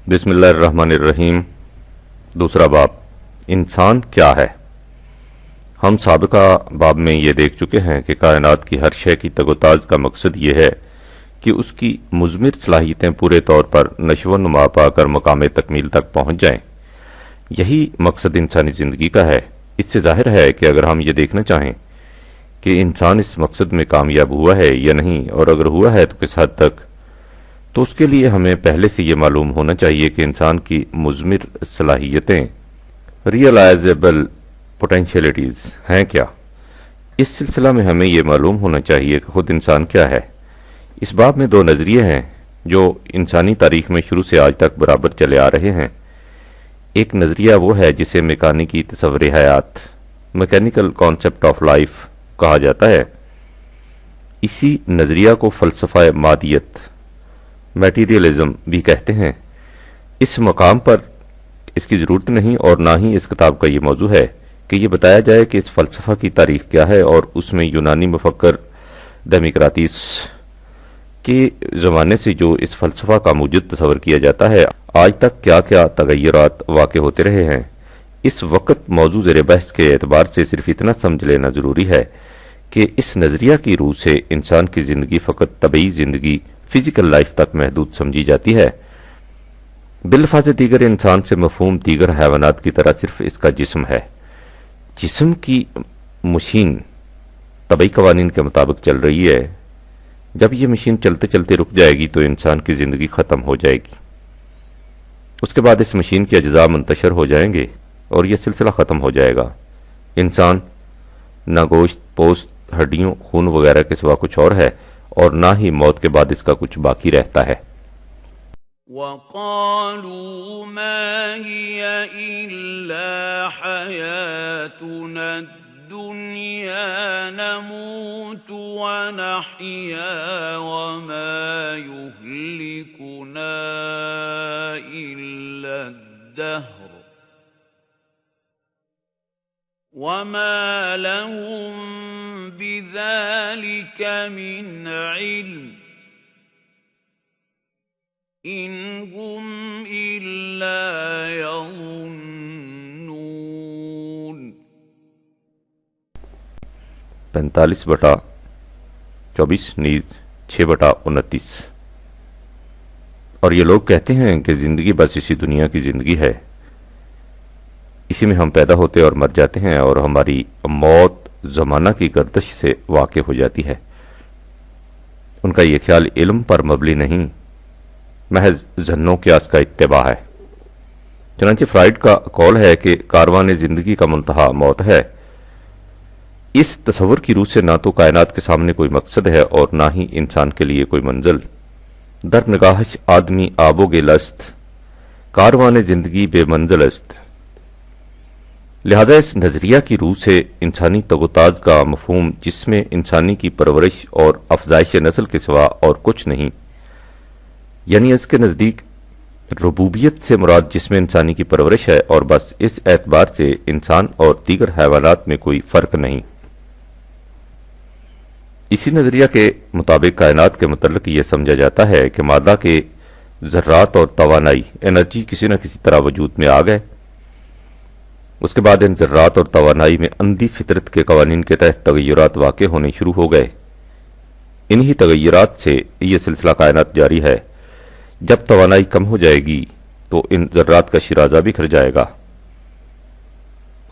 بسم اللہ الرحمن الرحیم۔ دوسرا باب، انسان کیا ہے؟ ہم سابقہ باب میں یہ دیکھ چکے ہیں کہ کائنات کی ہر شے کی تگ و تاز کا مقصد یہ ہے کہ اس کی مضمر صلاحیتیں پورے طور پر نشو و نما پا کر مقام تکمیل تک پہنچ جائیں۔ یہی مقصد انسانی زندگی کا ہے۔ اس سے ظاہر ہے کہ اگر ہم یہ دیکھنا چاہیں کہ انسان اس مقصد میں کامیاب ہوا ہے یا نہیں، اور اگر ہوا ہے تو کس حد تک، تو اس کے لیے ہمیں پہلے سے یہ معلوم ہونا چاہیے کہ انسان کی مضمر صلاحیتیں، ریئلائزیبل پوٹینشیلٹیز ہیں کیا۔ اس سلسلہ میں ہمیں یہ معلوم ہونا چاہیے کہ خود انسان کیا ہے۔ اس باب میں دو نظریے ہیں جو انسانی تاریخ میں شروع سے آج تک برابر چلے آ رہے ہیں۔ ایک نظریہ وہ ہے جسے میکانیکی تصور حیات، میکینیکل کانسیپٹ آف لائف کہا جاتا ہے۔ اسی نظریہ کو فلسفہ مادیت، میٹیریلزم بھی کہتے ہیں۔ اس مقام پر اس کی ضرورت نہیں اور نہ ہی اس کتاب کا یہ موضوع ہے کہ یہ بتایا جائے کہ اس فلسفہ کی تاریخ کیا ہے اور اس میں یونانی مفکر ڈیموکریٹس کے زمانے سے جو اس فلسفہ کا موجود تصور کیا جاتا ہے، آج تک کیا کیا تغیرات واقع ہوتے رہے ہیں۔ اس وقت موضوع زیر بحث کے اعتبار سے صرف اتنا سمجھ لینا ضروری ہے کہ اس نظریہ کی روح سے انسان کی زندگی فقط طبعی زندگی، فزیکل لائف تک محدود سمجھی جاتی ہے۔ بالفاظ دیگر انسان سے مفہوم دیگر حیوانات کی طرح صرف اس کا جسم ہے۔ جسم کی مشین طبعی قوانین کے مطابق چل رہی ہے۔ جب یہ مشین چلتے چلتے رک جائے گی تو انسان کی زندگی ختم ہو جائے گی۔ اس کے بعد اس مشین کے اجزاء منتشر ہو جائیں گے اور یہ سلسلہ ختم ہو جائے گا۔ انسان نہ گوشت، پوست، ہڈیوں، خون وغیرہ کے سوا کچھ اور ہے، اور نہ ہی موت کے بعد اس کا کچھ باقی رہتا ہے۔ وَقَالُوا مَا هِيَ إِلَّا حَيَاتُنَا الدُّنْيَا نَمُوتُ وَنَحْيَا وَمَا يُهْلِكُنَا إِلَّا الدَّهْرُ وَمَا لَهُم بِذَلِكَ مِنْ عِلْمٍ إِنْ هُمْ إِلَّا يَظُنُّونَ۔ 45/24 نیز 6/29۔ اور یہ لوگ کہتے ہیں کہ زندگی بس اسی دنیا کی زندگی ہے، اسی میں ہم پیدا ہوتے اور مر جاتے ہیں، اور ہماری موت زمانہ کی گردش سے واقع ہو جاتی ہے۔ ان کا یہ خیال علم پر مبنی نہیں، محض ظن و قیاس کا اتباع ہے۔ چنانچہ فرائیڈ کا قول ہے کہ کاروان زندگی کا منتہا موت ہے۔ اس تصور کی روح سے نہ تو کائنات کے سامنے کوئی مقصد ہے اور نہ ہی انسان کے لیے کوئی منزل۔ در نگاہش آدمی آب و گل است، کاروان زندگی بے منزل است۔ لہذا اس نظریہ کی روح سے انسانی تگ و تاز کا مفہوم جس میں انسانی کی پرورش اور افزائش نسل کے سوا اور کچھ نہیں، یعنی اس کے نزدیک ربوبیت سے مراد جسم انسانی کی پرورش ہے، اور بس اس اعتبار سے انسان اور دیگر حیوانات میں کوئی فرق نہیں۔ اسی نظریہ کے مطابق کائنات کے متعلق یہ سمجھا جاتا ہے کہ مادہ کے ذرات اور توانائی، انرجی کسی نہ کسی طرح وجود میں آ گئے۔ اس کے بعد ان ذرات اور توانائی میں اندھی فطرت کے قوانین کے تحت تغیرات واقع ہونے شروع ہو گئے۔ انہی تغیرات سے یہ سلسلہ کائنات جاری ہے۔ جب توانائی کم ہو جائے گی تو ان ذرات کا شیرازہ بکھر جائے گا،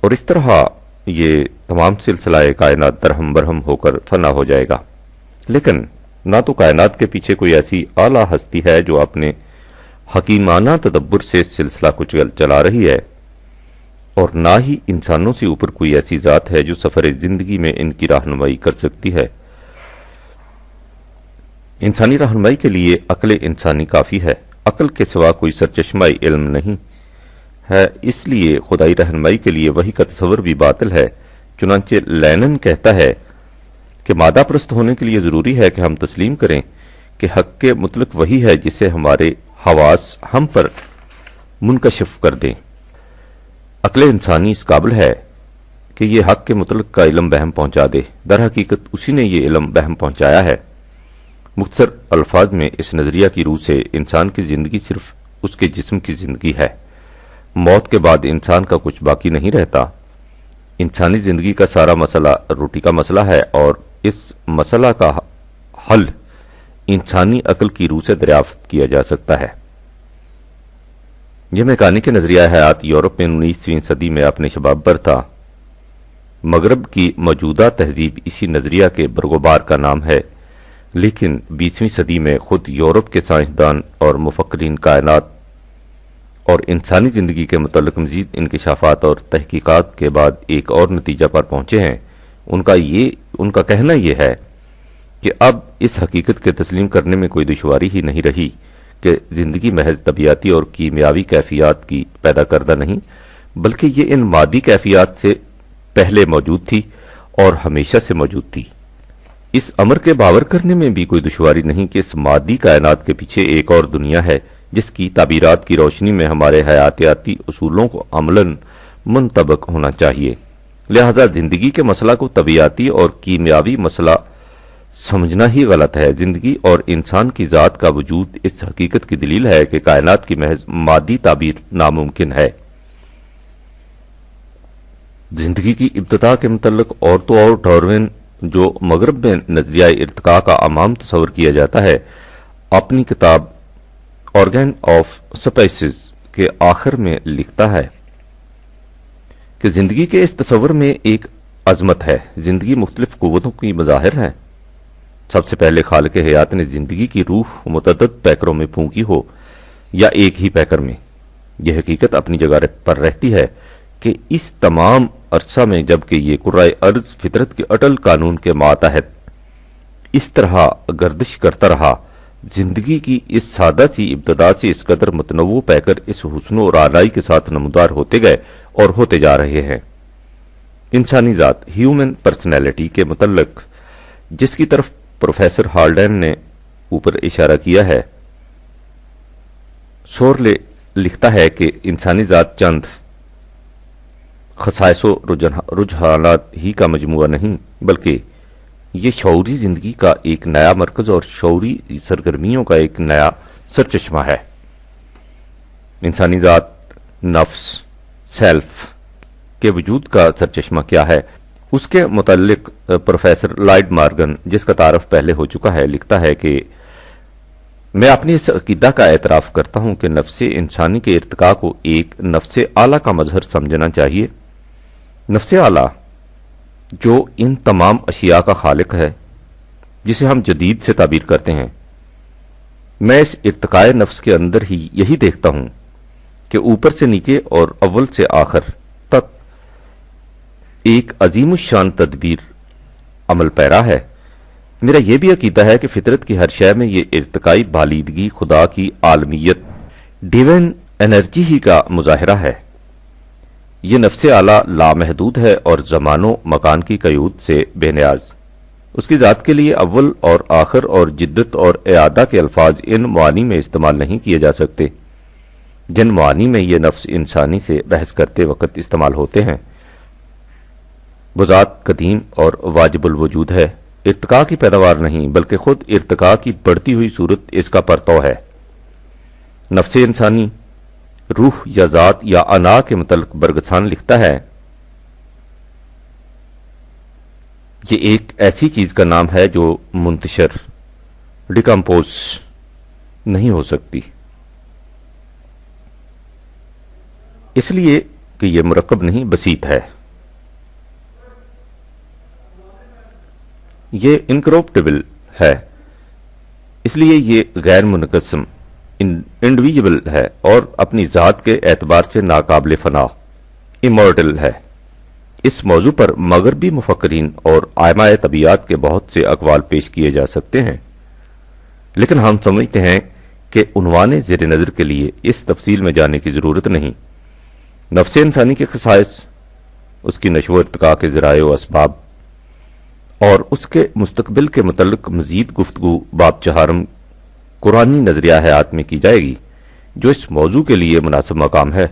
اور اس طرح یہ تمام سلسلہ کائنات درہم برہم ہو کر فنا ہو جائے گا۔ لیکن نہ تو کائنات کے پیچھے کوئی ایسی اعلیٰ ہستی ہے جو اپنے حکیمانہ تدبر سے اس سلسلہ کو چلا رہی ہے، اور نہ ہی انسانوں سے اوپر کوئی ایسی ذات ہے جو سفر زندگی میں ان کی رہنمائی کر سکتی ہے۔ انسانی رہنمائی کے لیے عقل انسانی کافی ہے۔ عقل کے سوا کوئی سرچشمہ علم نہیں ہے، اس لیے خدائی رہنمائی کے لیے وحی کا تصور بھی باطل ہے۔ چنانچہ لینن کہتا ہے کہ مادہ پرست ہونے کے لیے ضروری ہے کہ ہم تسلیم کریں کہ حق کے مطلق وہی ہے جسے ہمارے حواس ہم پر منکشف کر دیں۔ عقل انسانی اس قابل ہے کہ یہ حق کے مطلق کا علم بہم پہنچا دے۔ در حقیقت اسی نے یہ علم بہم پہنچایا ہے۔ مختصر الفاظ میں اس نظریہ کی روح سے انسان کی زندگی صرف اس کے جسم کی زندگی ہے۔ موت کے بعد انسان کا کچھ باقی نہیں رہتا۔ انسانی زندگی کا سارا مسئلہ روٹی کا مسئلہ ہے، اور اس مسئلہ کا حل انسانی عقل کی روح سے دریافت کیا جا سکتا ہے۔ یہ میکانک نظریہ حیات یورپ میں 19ویں صدی میں اپنے شباب پر تھا۔ مغرب کی موجودہ تہذیب اسی نظریہ کے برگوبار کا نام ہے، لیکن 20ویں صدی میں خود یورپ کے سائنسدان اور مفکرین کائنات اور انسانی زندگی کے متعلق مزید انکشافات اور تحقیقات کے بعد ایک اور نتیجہ پر پہنچے ہیں۔ ان کا کہنا یہ ہے کہ اب اس حقیقت کے تسلیم کرنے میں کوئی دشواری ہی نہیں رہی کہ زندگی محض طبیعتی اور کیمیاوی کیفیات کی پیدا کردہ نہیں، بلکہ یہ ان مادی کیفیات سے پہلے موجود تھی اور ہمیشہ سے موجود تھی۔ اس امر کے باور کرنے میں بھی کوئی دشواری نہیں کہ اس مادی کائنات کے پیچھے ایک اور دنیا ہے جس کی تعبیرات کی روشنی میں ہمارے حیاتیاتی اصولوں کو عملاً منطبق ہونا چاہیے۔ لہذا زندگی کے مسئلہ کو طبیعتی اور کیمیاوی مسئلہ سمجھنا ہی غلط ہے۔ زندگی اور انسان کی ذات کا وجود اس حقیقت کی دلیل ہے کہ کائنات کی محض مادی تعبیر ناممکن ہے۔ زندگی کی ابتدا کے متعلق اور تو اور ڈاروین، جو مغرب میں نظریہ ارتقاء کا عام تصور کیا جاتا ہے، اپنی کتاب آرگن آف سپیسیز کے آخر میں لکھتا ہے کہ زندگی کے اس تصور میں ایک عظمت ہے۔ زندگی مختلف قوتوں کی مظاہر ہے۔ سب سے پہلے خالق حیات نے زندگی کی روح متعدد پیکروں میں پھونکی ہو یا ایک ہی پیکر میں، یہ حقیقت اپنی جگہ پر رہتی ہے کہ اس تمام عرصہ میں جبکہ یہ کرۂ ارض فطرت کے اٹل قانون کے ماتحت اس طرح گردش کرتا رہا، زندگی کی اس سادہ سی ابتدا سے اس قدر متنوع پیکر اس حسن و رعنائی کے ساتھ نمودار ہوتے گئے اور ہوتے جا رہے ہیں۔ انسانی ذات، ہیومن پرسنالٹی کے متعلق جس کی طرف پروفیسر ہالڈین نے اوپر اشارہ کیا ہے، سورلے لکھتا ہے کہ انسانی ذات چند خصائص و رجحانات ہی کا مجموعہ نہیں، بلکہ یہ شعوری زندگی کا ایک نیا مرکز اور شعوری سرگرمیوں کا ایک نیا سرچشمہ ہے۔ انسانی ذات، نفس، سیلف کے وجود کا سرچشمہ کیا ہے؟ اس کے متعلق پروفیسر لائیڈ مارگن، جس کا تعارف پہلے ہو چکا ہے، لکھتا ہے کہ میں اپنی اس عقیدہ کا اعتراف کرتا ہوں کہ نفس انسانی کے ارتقاء کو ایک نفس اعلیٰ کا مظہر سمجھنا چاہیے۔ نفس اعلیٰ جو ان تمام اشیاء کا خالق ہے، جسے ہم جدید سے تعبیر کرتے ہیں۔ میں اس ارتقاء نفس کے اندر ہی یہی دیکھتا ہوں کہ اوپر سے نیچے اور اول سے آخر تک ایک عظیم الشان تدبیر عمل پیرا ہے۔ میرا یہ بھی عقیدہ ہے کہ فطرت کی ہر شے میں یہ ارتقائی بالیدگی خدا کی عالمیت، ڈیوائن انرجی ہی کا مظاہرہ ہے۔ یہ نفس اعلیٰ لامحدود ہے اور زمان و مکان کی قیود سے بے نیاز۔ اس کی ذات کے لیے اول اور آخر اور جدت اور اعادہ کے الفاظ ان معانی میں استعمال نہیں کیے جا سکتے جن معانی میں یہ نفس انسانی سے بحث کرتے وقت استعمال ہوتے ہیں۔ وہ ذات قدیم اور واجب الوجود ہے، ارتقاء کی پیداوار نہیں بلکہ خود ارتقاء کی بڑھتی ہوئی صورت اس کا پرتو ہے۔ نفس انسانی، روح یا ذات یا انا کے متعلق برگسان لکھتا ہے، یہ ایک ایسی چیز کا نام ہے جو منتشر، ڈیکمپوز نہیں ہو سکتی، اس لیے کہ یہ مرکب نہیں بسیط ہے۔ یہ انکروپٹیبل ہے، اس لیے یہ غیر منقسم، انڈیویجبل ہے اور اپنی ذات کے اعتبار سے ناقابل فنا، امورٹل ہے۔ اس موضوع پر مغربی مفکرین اور ائمہ طبیعیات کے بہت سے اقوال پیش کیے جا سکتے ہیں، لیکن ہم سمجھتے ہیں کہ عنوان زیر نظر کے لیے اس تفصیل میں جانے کی ضرورت نہیں۔ نفس انسانی کے خصائص، اس کی نشو و ارتقاء کے ذرائع و اسباب اور اس کے مستقبل کے متعلق مزید گفتگو باب چہارم قرآنی نظریہ حیات میں کی جائے گی، جو اس موضوع کے لیے مناسب مقام ہے۔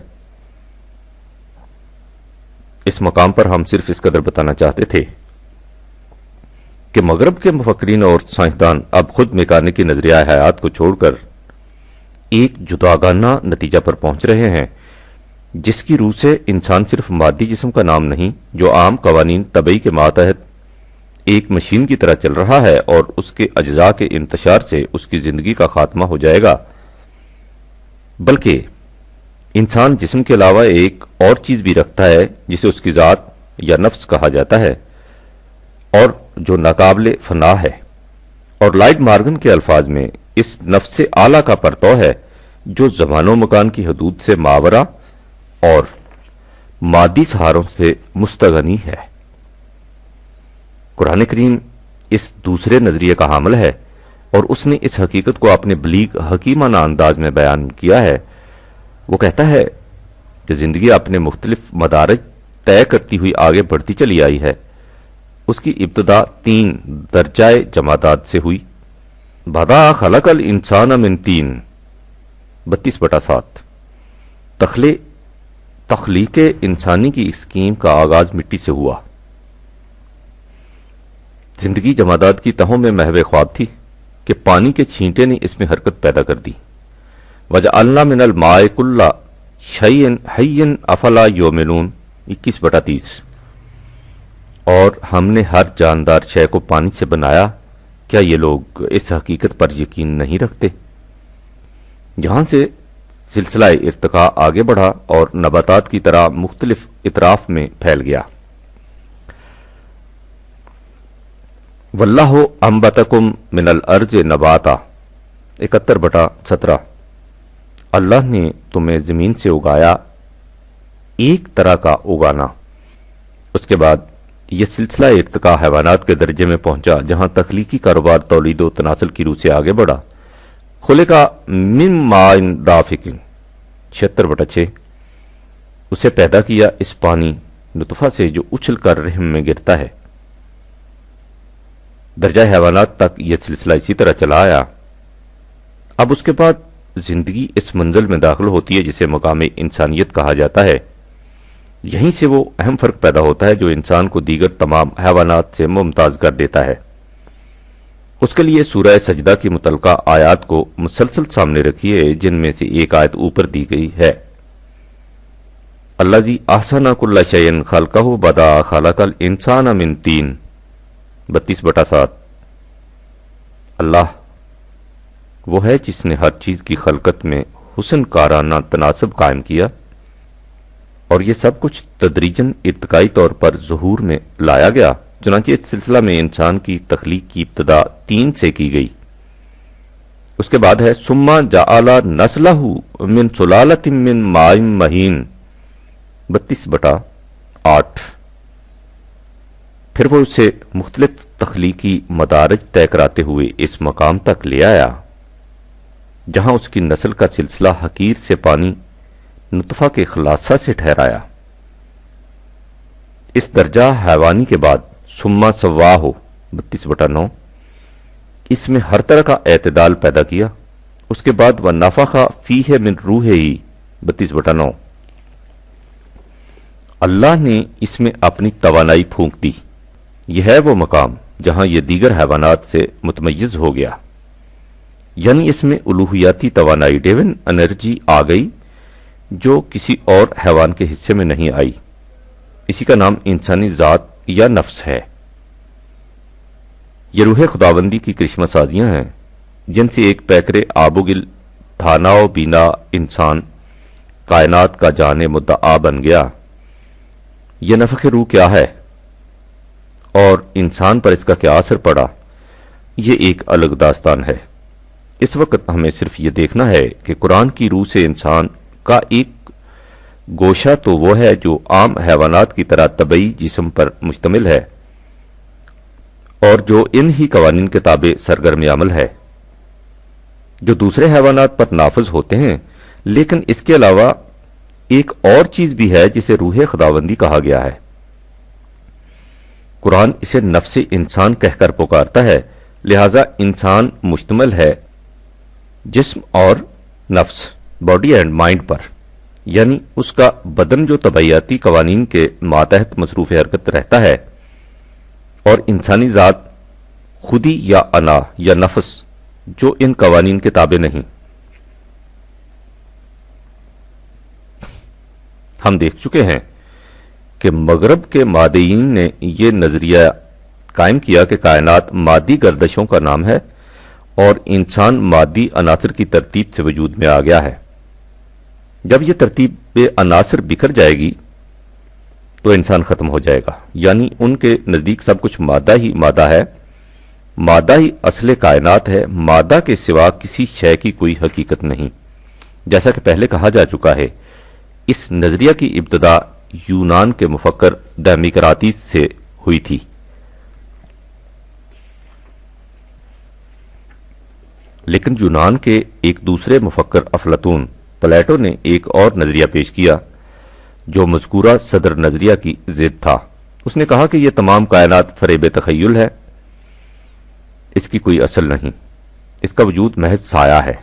اس مقام پر ہم صرف اس قدر بتانا چاہتے تھے کہ مغرب کے مفکرین اور سائنسدان اب خود میکانکی نظریہ حیات کو چھوڑ کر ایک جداگانہ نتیجہ پر پہنچ رہے ہیں جس کی روح سے انسان صرف مادی جسم کا نام نہیں جو عام قوانین طبعی کے ماتحت ایک مشین کی طرح چل رہا ہے اور اس کے اجزاء کے انتشار سے اس کی زندگی کا خاتمہ ہو جائے گا، بلکہ انسان جسم کے علاوہ ایک اور چیز بھی رکھتا ہے جسے اس کی ذات یا نفس کہا جاتا ہے اور جو ناقابل فنا ہے، اور لائٹ مارگن کے الفاظ میں اس نفس اعلیٰ کا پرتو ہے جو زمان و مکان کی حدود سے ماورا اور مادی سہاروں سے مستغنی ہے۔ قرآن کریم اس دوسرے نظریے کا حامل ہے اور اس نے اس حقیقت کو اپنے بلیغ حکیمانہ انداز میں بیان کیا ہے۔ وہ کہتا ہے کہ زندگی اپنے مختلف مدارج طے کرتی ہوئی آگے بڑھتی چلی آئی ہے۔ اس کی ابتدا 3 درجۂ جمادات سے ہوئی۔ بدا خلق الانسان من طین 32/7 تخلیق انسانی کی اسکیم کا آغاز مٹی سے ہوا۔ زندگی جمادات کی تہوں میں محو خواب تھی کہ پانی کے چھینٹے نے اس میں حرکت پیدا کر دی۔ وَجَعَلْنَا مِنَ الْمَاءِ كُلَّ شَيْءٍ حَيٍّ أَفَلَا يُؤْمِنُونَ 21/30 اور ہم نے ہر جاندار شے کو پانی سے بنایا، کیا یہ لوگ اس حقیقت پر یقین نہیں رکھتے؟ یہاں سے سلسلہ ارتقاء آگے بڑھا اور نباتات کی طرح مختلف اطراف میں پھیل گیا۔ وَاللَّهُ أَنبَتَكُم مِّنَ الْأَرْضِ نَبَاتًا 71/17 اللہ نے تمہیں زمین سے اگایا ایک طرح کا اگانا۔ اس کے بعد یہ سلسلہ ارتقاء حیوانات کے درجے میں پہنچا جہاں تخلیقی کاروبار تولید و تناسل کی روح سے آگے بڑھا۔ خلقا من ماء دافق 76/6 اسے پیدا کیا اس پانی نطفہ سے جو اچھل کر رحم میں گرتا ہے۔ درجہ حیوانات تک یہ سلسلہ اسی طرح چلا آیا۔ اب اس کے بعد زندگی اس منزل میں داخل ہوتی ہے جسے مقام انسانیت کہا جاتا ہے۔ یہیں سے وہ اہم فرق پیدا ہوتا ہے جو انسان کو دیگر تمام حیوانات سے ممتاز کر دیتا ہے۔ اس کے لیے سورہ سجدہ کی متعلقہ آیات کو مسلسل سامنے رکھیے، جن میں سے ایک آیت اوپر دی گئی ہے۔ الذی احسن کل شیء خلقہ بدا خلق الانسان من طین 32/7 اللہ وہ ہے جس نے ہر چیز کی خلقت میں حسن کارانہ تناسب قائم کیا، اور یہ سب کچھ تدریجاً ارتقائی طور پر ظہور میں لایا گیا۔ چنانچہ اس سلسلہ میں انسان کی تخلیق کی ابتدا 3 سے کی گئی۔ اس کے بعد ہے ثم جعل نسلہ من سلالۃ من ماء مہین 32/8 پھر وہ اسے مختلف تخلیقی مدارج طے کراتے ہوئے اس مقام تک لے آیا جہاں اس کی نسل کا سلسلہ حقیر سے پانی نطفہ کے خلاصہ سے ٹھہرایا۔ اس درجہ حیوانی کے بعد ثم سواہ 32/9 اس میں ہر طرح کا اعتدال پیدا کیا۔ اس کے بعد وَنَفَخَ فِيهِ مِن رُوحِهِ 32/9 اللہ نے اس میں اپنی توانائی پھونک دی۔ یہ ہے وہ مقام جہاں یہ دیگر حیوانات سے متمیز ہو گیا، یعنی اس میں الوہیاتی توانائی ڈیون انرجی آ گئی جو کسی اور حیوان کے حصے میں نہیں آئی۔ اسی کا نام انسانی ذات یا نفس ہے۔ یہ روح خداوندی کی کرشمہ سازیاں ہیں جن سے ایک پیکرے آب و گل تھانا و بینا انسان کائنات کا جان مدعا بن گیا۔ یہ نفخ روح کیا ہے اور انسان پر اس کا کیا اثر پڑا، یہ ایک الگ داستان ہے۔ اس وقت ہمیں صرف یہ دیکھنا ہے کہ قرآن کی روح سے انسان کا ایک گوشہ تو وہ ہے جو عام حیوانات کی طرح طبعی جسم پر مشتمل ہے اور جو ان ہی قوانین کے تابع سرگرم عمل ہے جو دوسرے حیوانات پر نافذ ہوتے ہیں، لیکن اس کے علاوہ ایک اور چیز بھی ہے جسے روح خداوندی کہا گیا ہے۔ قرآن اسے نفس انسان کہہ کر پکارتا ہے، لہذا انسان مشتمل ہے جسم اور نفس باڈی اینڈ مائنڈ پر، یعنی اس کا بدن جو طبعیاتی قوانین کے ماتحت مصروف حرکت رہتا ہے، اور انسانی ذات خودی یا انا یا نفس جو ان قوانین کے تابع نہیں۔ ہم دیکھ چکے ہیں کہ مغرب کے مادیین نے یہ نظریہ قائم کیا کہ کائنات مادی گردشوں کا نام ہے اور انسان مادی عناصر کی ترتیب سے وجود میں آ گیا ہے۔ جب یہ ترتیب عناصر بکھر جائے گی تو انسان ختم ہو جائے گا، یعنی ان کے نزدیک سب کچھ مادہ ہی مادہ ہے، مادہ ہی اصل کائنات ہے، مادہ کے سوا کسی شے کی کوئی حقیقت نہیں۔ جیسا کہ پہلے کہا جا چکا ہے، اس نظریہ کی ابتدا یونان کے مفکر ڈیمیکراتیس سے ہوئی تھی۔ لیکن یونان کے ایک دوسرے مفکر افلاطون پلیٹو نے ایک اور نظریہ پیش کیا جو مذکورہ صدر نظریہ کی ضد تھا۔ اس نے کہا کہ یہ تمام کائنات فریب تخیل ہے، اس کی کوئی اصل نہیں، اس کا وجود محض سایہ ہے،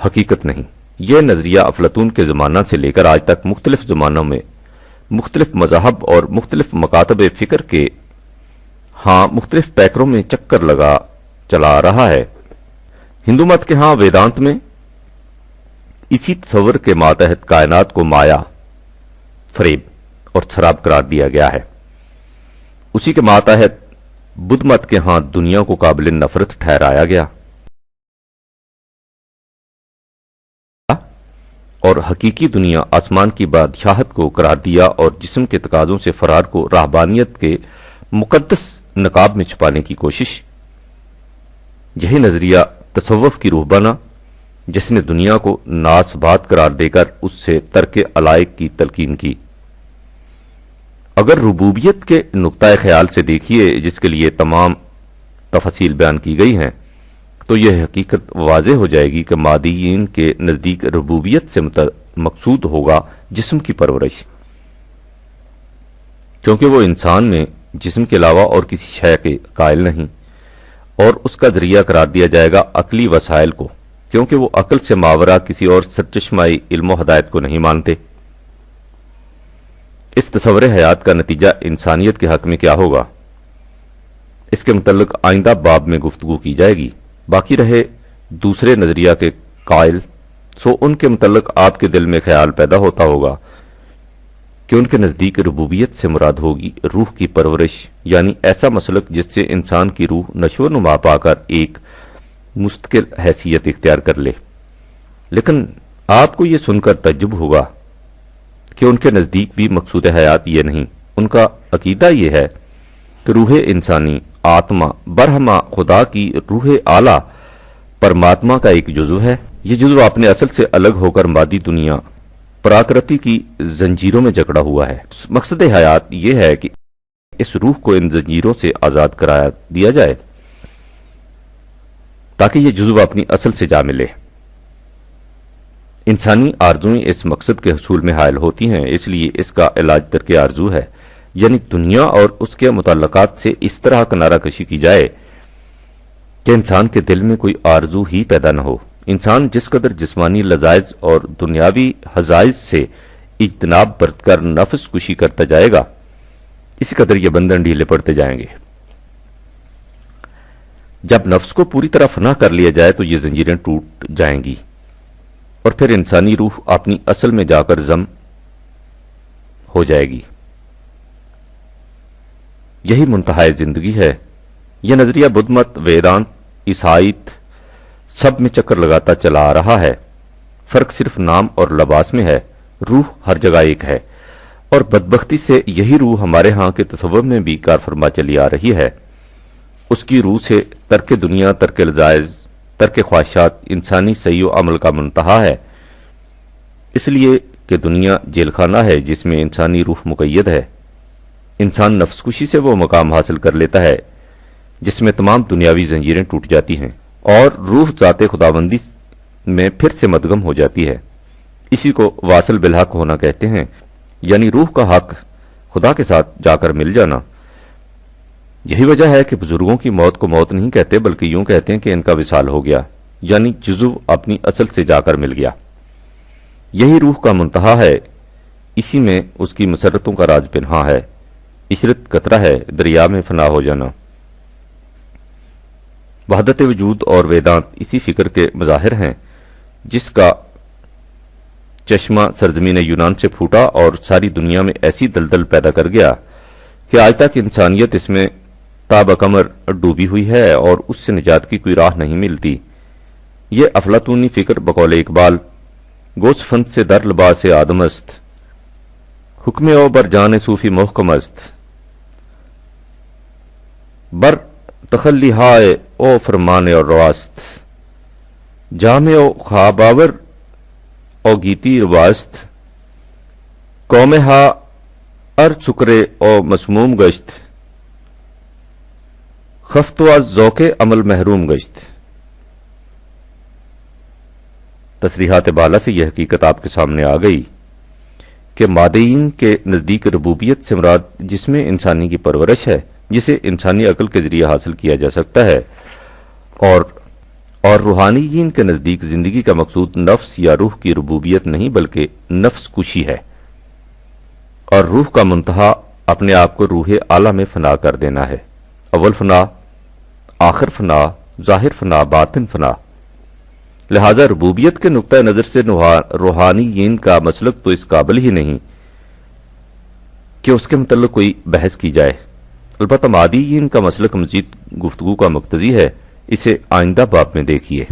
حقیقت نہیں۔ یہ نظریہ افلاطون کے زمانہ سے لے کر آج تک مختلف زمانوں میں مختلف مذاہب اور مختلف مکاتب فکر کے مختلف پیکروں میں چکر لگا چلا رہا ہے۔ ہندو مت کے ویدانت میں اسی تصور کے ماتحت کائنات کو مایا، فریب اور سراب قرار دیا گیا ہے۔ اسی کے ماتحت بدھ مت کے دنیا کو قابل نفرت ٹھہرایا گیا اور حقیقی دنیا آسمان کی بادشاہت کو قرار دیا اور جسم کے تقاضوں سے فرار کو رہبانیت کے مقدس نقاب میں چھپانے کی کوشش۔ یہی نظریہ تصوف کی روح بنا جس نے دنیا کو ناسبات قرار دے کر اس سے ترک علائق کی تلقین کی۔ اگر ربوبیت کے نقطۂ خیال سے دیکھیے جس کے لیے تمام تفاصیل بیان کی گئی ہیں تو یہ حقیقت واضح ہو جائے گی کہ مادیین کے نزدیک ربوبیت سے مقصود ہوگا جسم کی پرورش، کیونکہ وہ انسان میں جسم کے علاوہ اور کسی شے کے قائل نہیں، اور اس کا ذریعہ قرار دیا جائے گا عقلی وسائل کو، کیونکہ وہ عقل سے ماورا کسی اور سرچشمائی علم و ہدایت کو نہیں مانتے۔ اس تصور حیات کا نتیجہ انسانیت کے حق میں کیا ہوگا، اس کے متعلق آئندہ باب میں گفتگو کی جائے گی۔ باقی رہے دوسرے نظریہ کے قائل، سو ان کے متعلق آپ کے دل میں خیال پیدا ہوتا ہوگا کہ ان کے نزدیک ربوبیت سے مراد ہوگی روح کی پرورش، یعنی ایسا مسلک جس سے انسان کی روح نشو و نما پا کر ایک مستقل حیثیت اختیار کر لے۔ لیکن آپ کو یہ سن کر تعجب ہوگا کہ ان کے نزدیک بھی مقصود حیات یہ نہیں۔ ان کا عقیدہ یہ ہے کہ روح انسانی آتما برہما خدا کی روح اعلیٰ پرماتما کا ایک جزو ہے۔ یہ جزو اپنے اصل سے الگ ہو کر مادی دنیا پراکرتی کی زنجیروں میں جکڑا ہوا ہے۔ مقصد حیات یہ ہے کہ اس روح کو ان زنجیروں سے آزاد کرا دیا جائے تاکہ یہ جزو اپنی اصل سے جا ملے۔ انسانی آرزویں اس مقصد کے حصول میں حائل ہوتی ہیں، اس لیے اس کا علاج ترک آرزو ہے، یعنی دنیا اور اس کے متعلقات سے اس طرح کنارہ کشی کی جائے کہ انسان کے دل میں کوئی آرزو ہی پیدا نہ ہو۔ انسان جس قدر جسمانی لذائذ اور دنیاوی حظائظ سے اجتناب برت کر نفس کشی کرتا جائے گا، اسی قدر یہ بندھن ڈھیلے پڑتے جائیں گے۔ جب نفس کو پوری طرح فنا کر لیا جائے تو یہ زنجیریں ٹوٹ جائیں گی اور پھر انسانی روح اپنی اصل میں جا کر ضم ہو جائے گی۔ یہی منتہائے زندگی ہے۔ یہ نظریہ بدھ مت، ویدانت، عیسائیت سب میں چکر لگاتا چلا آ رہا ہے۔ فرق صرف نام اور لباس میں ہے، روح ہر جگہ ایک ہے، اور بدبختی سے یہی روح ہمارے کے تصور میں بھی کار فرما چلی آ رہی ہے۔ اس کی روح سے ترک دنیا، ترک لذائذ، ترک خواہشات انسانی سعی و عمل کا منتہا ہے، اس لیے کہ دنیا جیل خانہ ہے جس میں انسانی روح مقید ہے۔ انسان نفس کشی سے وہ مقام حاصل کر لیتا ہے جس میں تمام دنیاوی زنجیریں ٹوٹ جاتی ہیں اور روح ذات خداوندی میں پھر سے مدغم ہو جاتی ہے۔ اسی کو واصل بالحق ہونا کہتے ہیں، یعنی روح کا حق خدا کے ساتھ جا کر مل جانا۔ یہی وجہ ہے کہ بزرگوں کی موت کو موت نہیں کہتے بلکہ یوں کہتے ہیں کہ ان کا وصال ہو گیا، یعنی جزو اپنی اصل سے جا کر مل گیا۔ یہی روح کا منتہا ہے، اسی میں اس کی مسرتوں کا راز پنہا ہے۔ عشرت قطرہ ہے، دریا میں فنا ہو جانا۔ وحدت وجود اور ویدانت اسی فکر کے مظاہر ہیں جس کا چشمہ سرزمین یونان سے پھوٹا اور ساری دنیا میں ایسی دلدل پیدا کر گیا کہ آج تک انسانیت اس میں تاب کمر ڈوبی ہوئی ہے اور اس سے نجات کی کوئی راہ نہیں ملتی۔ یہ افلاطونی فکر بقول اقبال گوس فند سے در لباس آدم است، حکم او بر جان صوفی محکم است، بر تخلی ہائے او فرمان اور رواست، جامع او خواباور او گیتی رواست، قوم ہا ار چکرے او مسموم گشت، خفتو از ذوق عمل محروم گشت۔ تصریحات بالا سے یہ حقیقت آپ کے سامنے آ گئی کہ مادیین کے نزدیک ربوبیت سے مراد جس میں انسانی کی پرورش ہے، جسے انسانی عقل کے ذریعے حاصل کیا جا سکتا ہے، اور روحانیین کے نزدیک زندگی کا مقصود نفس یا روح کی ربوبیت نہیں بلکہ نفس کشی ہے، اور روح کا منتہا اپنے آپ کو روح اعلیٰ میں فنا کر دینا ہے۔ اول فنا، آخر فنا، ظاہر فنا، باطن فنا۔ لہذا ربوبیت کے نقطہ نظر سے روحانیین کا مسلک تو اس قابل ہی نہیں کہ اس کے متعلق کوئی بحث کی جائے۔ البتہ مادیین کا مسلک مزید گفتگو کا مقتضی ہے، اسے آئندہ باب میں دیکھیے۔